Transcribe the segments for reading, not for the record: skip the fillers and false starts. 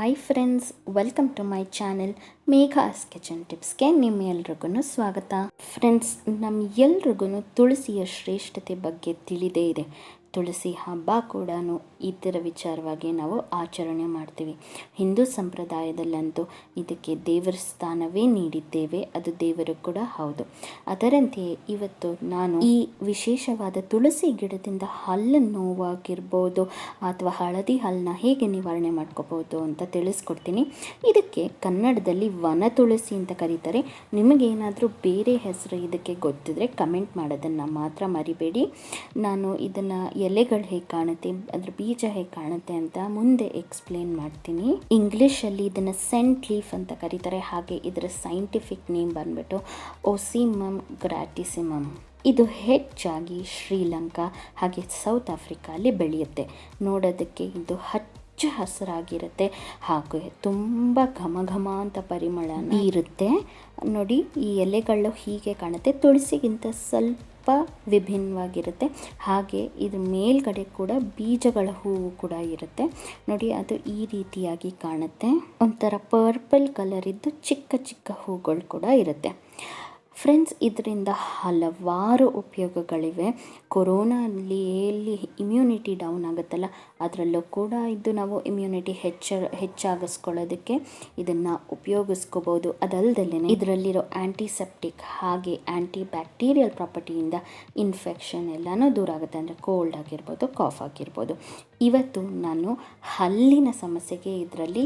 Hi friends, welcome to my channel Megha's kitchen ಟಿಪ್ಸ್ಗೆ ನಿಮ್ಮೆಲ್ರಿಗೂ ಸ್ವಾಗತ. ಫ್ರೆಂಡ್ಸ್, ನಮ್ಮೆಲ್ರಿಗೂ ತುಳಸಿಯ ಶ್ರೇಷ್ಠತೆ ಬಗ್ಗೆ ತಿಳಿದೇ ಇದೆ. ತುಳಸಿ ಹಬ್ಬ ಕೂಡ ಇದರ ವಿಚಾರವಾಗಿ ನಾವು ಆಚರಣೆ ಮಾಡ್ತೀವಿ. ಹಿಂದೂ ಸಂಪ್ರದಾಯದಲ್ಲಂತೂ ಇದಕ್ಕೆ ದೇವರ ಸ್ಥಾನವೇ ನೀಡಿದ್ದೇವೆ. ಅದು ದೇವರು ಕೂಡ ಹೌದು. ಅದರಂತೆಯೇ ಇವತ್ತು ನಾನು ಈ ವಿಶೇಷವಾದ ತುಳಸಿ ಗಿಡದಿಂದ ಹಲ್ಲು ನೋವಾಗಿರ್ಬೋದು ಅಥವಾ ಹಳದಿ ಹಲ್ಲನ್ನ ಹೇಗೆ ನಿವಾರಣೆ ಮಾಡ್ಕೋಬೋದು ಅಂತ ತಿಳಿಸ್ಕೊಡ್ತೀನಿ. ಇದಕ್ಕೆ ಕನ್ನಡದಲ್ಲಿ ವನ ತುಳಸಿ ಅಂತ ಕರೀತಾರೆ. ನಿಮಗೇನಾದರೂ ಬೇರೆ ಹೆಸರು ಇದಕ್ಕೆ ಗೊತ್ತಿದ್ರೆ ಕಮೆಂಟ್ ಮಾಡೋದನ್ನು ಮಾತ್ರ ಮರಿಬೇಡಿ. ನಾನು ಇದನ್ನು ಎಲೆಗಳು ಹೇಗೆ ಕಾಣುತ್ತೆ, ಅದ್ರ ಬೀಜ ಹೇಗೆ ಕಾಣುತ್ತೆ ಅಂತ ಮುಂದೆ ಎಕ್ಸ್ಪ್ಲೇನ್ ಮಾಡ್ತೀನಿ. ಇಂಗ್ಲೀಷಲ್ಲಿ ಇದನ್ನು ಸೆಂಟ್ ಲೀಫ್ ಅಂತ ಕರೀತಾರೆ. ಹಾಗೆ ಇದರ ಸೈಂಟಿಫಿಕ್ ನೇಮ್ ಬಂದ್ಬಿಟ್ಟು ಓಸಿಮಮ್ ಗ್ರಾಟಿಸಿಮಮ್. ಇದು ಹೆಚ್ಚಾಗಿ ಶ್ರೀಲಂಕಾ ಹಾಗೆ ಸೌತ್ ಆಫ್ರಿಕಾಲ್ಲಿ ಬೆಳೆಯುತ್ತೆ. ನೋಡೋದಕ್ಕೆ ಇದು ಹಚ್ಚ ಹಸಿರಾಗಿರುತ್ತೆ ಹಾಗೆ ತುಂಬ ಘಮ ಘಮ ಅಂತ ಪರಿಮಳ ಇರುತ್ತೆ. ನೋಡಿ, ಈ ಎಲೆಗಳು ಹೀಗೆ ಕಾಣುತ್ತೆ. ತುಳಸಿಗಿಂತ ಸ್ವಲ್ಪ ವಿಭಿನ್ನವಾಗಿರುತ್ತೆ. ಹಾಗೆ ಇದ್ರ ಮೇಲ್ಗಡೆ ಕೂಡ ಬೀಜಗಳ ಹೂವು ಕೂಡ ಇರುತ್ತೆ. ನೋಡಿ, ಅದು ಈ ರೀತಿಯಾಗಿ ಕಾಣುತ್ತೆ. ಒಂಥರ ಪರ್ಪಲ್ ಕಲರ್ ಇದ್ದು ಚಿಕ್ಕ ಚಿಕ್ಕ ಹೂಗಳು ಕೂಡ ಇರುತ್ತೆ. ಫ್ರೆಂಡ್ಸ್, ಇದರಿಂದ ಹಲವಾರು ಉಪಯೋಗಗಳಿವೆ. ಕೊರೋನಾದಲ್ಲಿ ಎಲ್ಲಿ ಇಮ್ಯುನಿಟಿ ಡೌನ್ ಆಗುತ್ತಲ್ಲ, ಅದರಲ್ಲೂ ಕೂಡ ಇದು ನಾವು ಇಮ್ಯುನಿಟಿ ಹೆಚ್ಚಾಗಿಸ್ಕೊಳ್ಳೋದಕ್ಕೆ ಇದನ್ನು ಉಪಯೋಗಿಸ್ಕೋಬೋದು. ಅದಲ್ಲದೆ ಇದರಲ್ಲಿರೋ ಆ್ಯಂಟಿಸೆಪ್ಟಿಕ್ ಹಾಗೆ ಆ್ಯಂಟಿ ಬ್ಯಾಕ್ಟೀರಿಯಲ್ ಪ್ರಾಪರ್ಟಿಯಿಂದ ಇನ್ಫೆಕ್ಷನ್ ಎಲ್ಲನೂ ದೂರ ಆಗುತ್ತೆ. ಅಂದರೆ ಕೋಲ್ಡ್ ಆಗಿರ್ಬೋದು, ಕಾಫ್ ಆಗಿರ್ಬೋದು. ಇವತ್ತು ನಾನು ಹಲ್ಲಿನ ಸಮಸ್ಯೆಗೆ ಇದರಲ್ಲಿ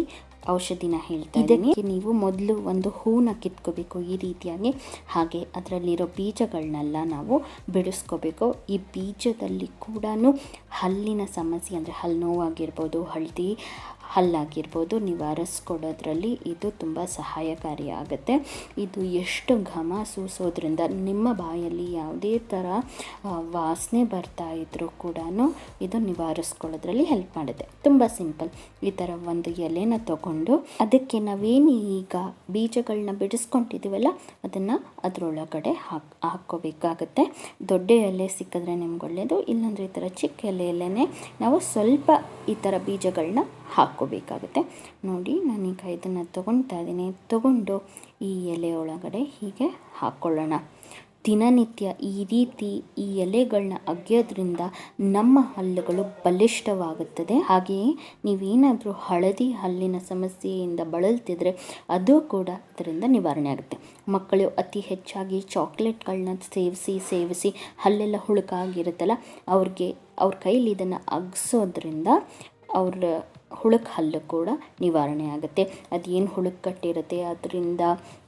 ಔಷಧಿನ ಹೇಳ್ತಾ ಇದ್ದೀನಿ. ಇದಕ್ಕೆ ನೀವು ಮೊದಲು ಒಂದು ಹೂನ ಕಿತ್ಕೋಬೇಕು ಈ ರೀತಿಯಾಗಿ. ಹಾಗೆ ಅದರಲ್ಲಿರೋ ಬೀಜಗಳನ್ನೆಲ್ಲ ನಾವು ಬಿಡಿಸ್ಕೋಬೇಕು. ಈ ಬೀಜದಲ್ಲಿ ಕೂಡ ಹಲ್ಲಿನ ಸಮಸ್ಯೆ ಅಂದರೆ ಹಲ್ಲು ನೋವಾಗಿರ್ಬೋದು, ಹಳದಿ ಹಲ್ಲಾಗಿರ್ಬೋದು ನಿವಾರಿಸ್ಕೊಡೋದ್ರಲ್ಲಿ ಇದು ತುಂಬ ಸಹಾಯಕಾರಿಯಾಗುತ್ತೆ. ಇದು ಎಷ್ಟು ಘಮ ಸೂಸೋದ್ರಿಂದ ನಿಮ್ಮ ಬಾಯಲ್ಲಿ ಯಾವುದೇ ಥರ ವಾಸನೆ ಬರ್ತಾ ಇದ್ರೂ ಕೂಡ ಇದು ನಿವಾರಿಸ್ಕೊಳ್ಳೋದ್ರಲ್ಲಿ ಹೆಲ್ಪ್ ಮಾಡುತ್ತೆ. ತುಂಬ ಸಿಂಪಲ್. ಈ ಥರ ಒಂದು ಎಲೆನ ತಗೊಂಡು ಅದಕ್ಕೆ ನಾವೇನು ಈಗ ಬೀಜಗಳನ್ನ ಬಿಡಿಸ್ಕೊಂಡಿದ್ದೀವಲ್ಲ ಅದನ್ನು ಅದರೊಳಗಡೆ ಹಾಕ್ಕೋಬೇಕಾಗತ್ತೆ. ದೊಡ್ಡ ಎಲೆ ಸಿಕ್ಕಿದ್ರೆ ನಿಮ್ಗೆ ಒಳ್ಳೆಯದು. ಇಲ್ಲಾಂದರೆ ಈ ಥರ ಚಿಕ್ಕ ಎಲೆಯಲ್ಲೇ ನಾವು ಸ್ವಲ್ಪ ಈ ಥರ ಬೀಜಗಳನ್ನ ಹಾಕ್ಕೋಬೇಕಾಗುತ್ತೆ. ನೋಡಿ, ನಾನೀಗ ಇದನ್ನು ತೊಗೊಳ್ತಾ ಇದ್ದೀನಿ. ತೊಗೊಂಡು ಈ ಎಲೆ ಒಳಗಡೆ ಹೀಗೆ ಹಾಕ್ಕೊಳ್ಳೋಣ. ದಿನನಿತ್ಯ ಈ ರೀತಿ ಈ ಎಲೆಗಳನ್ನ ಅಗೆಯೋದ್ರಿಂದ ನಮ್ಮ ಹಲ್ಲುಗಳು ಬಲಿಷ್ಠವಾಗುತ್ತದೆ. ಹಾಗೆಯೇ ನೀವೇನಾದರೂ ಹಳದಿ ಹಲ್ಲಿನ ಸಮಸ್ಯೆಯಿಂದ ಬಳಲ್ತಿದ್ರೆ ಅದು ಕೂಡ ಇದರಿಂದ ನಿವಾರಣೆ ಆಗುತ್ತೆ. ಮಕ್ಕಳು ಅತಿ ಹೆಚ್ಚಾಗಿ ಚಾಕ್ಲೇಟ್ಗಳನ್ನ ಸೇವಿಸಿ ಹಲ್ಲೆಲ್ಲ ಹುಳುಕಾಗಿರುತ್ತಲ್ಲ, ಅವ್ರ ಕೈಲಿ ಇದನ್ನು ಅಗ್ಸೋದ್ರಿಂದ ಅವ್ರ ಹುಳುಕು ಹಲ್ಲು ಕೂಡ ನಿವಾರಣೆ ಆಗುತ್ತೆ. ಅದೇನು ಹುಳುಕು ಕಟ್ಟಿರುತ್ತೆ ಅದರಿಂದ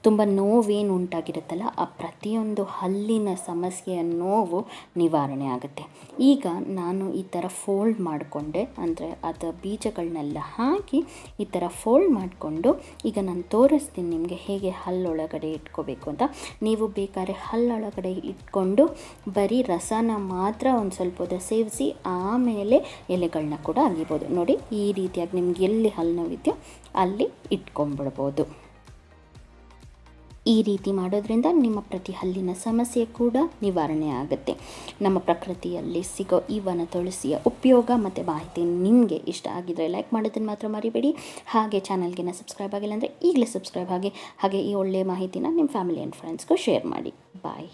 ತುಂಬ ನೋವೇನು ಉಂಟಾಗಿರುತ್ತಲ್ಲ, ಆ ಪ್ರತಿಯೊಂದು ಹಲ್ಲಿನ ಸಮಸ್ಯೆಯ ನೋವು ನಿವಾರಣೆ ಆಗುತ್ತೆ. ಈಗ ನಾನು ಈ ಥರ ಫೋಲ್ಡ್ ಮಾಡಿಕೊಂಡೆ, ಅಂದರೆ ಅದು ಬೀಜಗಳನ್ನೆಲ್ಲ ಹಾಕಿ ಈ ಥರ ಫೋಲ್ಡ್ ಮಾಡಿಕೊಂಡು ಈಗ ನಾನು ತೋರಿಸ್ತೀನಿ ನಿಮಗೆ ಹೇಗೆ ಹಲ್ಲೊಳಗಡೆ ಇಟ್ಕೋಬೇಕು ಅಂತ. ನೀವು ಬೇಕಾದ್ರೆ ಹಲ್ಲೊಳಗಡೆ ಇಟ್ಕೊಂಡು ಬರೀ ರಸನ ಮಾತ್ರ ಒಂದು ಸ್ವಲ್ಪ ಹೊತ್ತು ಸೇವಿಸಿ ಆಮೇಲೆ ಎಲೆಗಳನ್ನ ಕೂಡ ಅಗಿಬೋದು. ನೋಡಿ, ಈ ರೀತಿಯಾಗಿ ನಿಮ್ಗೆ ಎಲ್ಲಿ ಹಲ್ಲು ನೋವಿದೆಯೋ ಅಲ್ಲಿ ಇಟ್ಕೊಂಡ್ಬಿಡ್ಬೋದು. ಈ ರೀತಿ ಮಾಡೋದ್ರಿಂದ ನಿಮ್ಮ ಪ್ರತಿ ಹಲ್ಲಿನ ಸಮಸ್ಯೆ ಕೂಡ ನಿವಾರಣೆ ಆಗುತ್ತೆ. ನಮ್ಮ ಪ್ರಕೃತಿಯಲ್ಲಿ ಸಿಗೋ ಈ ವನ ತುಳಸಿಯ ಉಪಯೋಗ ಮತ್ತು ಮಾಹಿತಿ ನಿಮಗೆ ಇಷ್ಟ ಆಗಿದ್ದರೆ ಲೈಕ್ ಮಾಡೋದನ್ನು ಮಾತ್ರ ಮರಿಬೇಡಿ. ಹಾಗೆ ಚಾನಲ್ಗೆ ಸಬ್ಸ್ಕ್ರೈಬ್ ಆಗಿಲ್ಲ ಅಂದರೆ ಈಗಲೇ ಸಬ್ಸ್ಕ್ರೈಬ್ ಆಗಿ ಹಾಗೆ ಈ ಒಳ್ಳೆಯ ಮಾಹಿತಿನ ನಿಮ್ಮ ಫ್ಯಾಮಿಲಿ ಆ್ಯಂಡ್ ಫ್ರೆಂಡ್ಸ್ಗೂ ಶೇರ್ ಮಾಡಿ. ಬಾಯ್.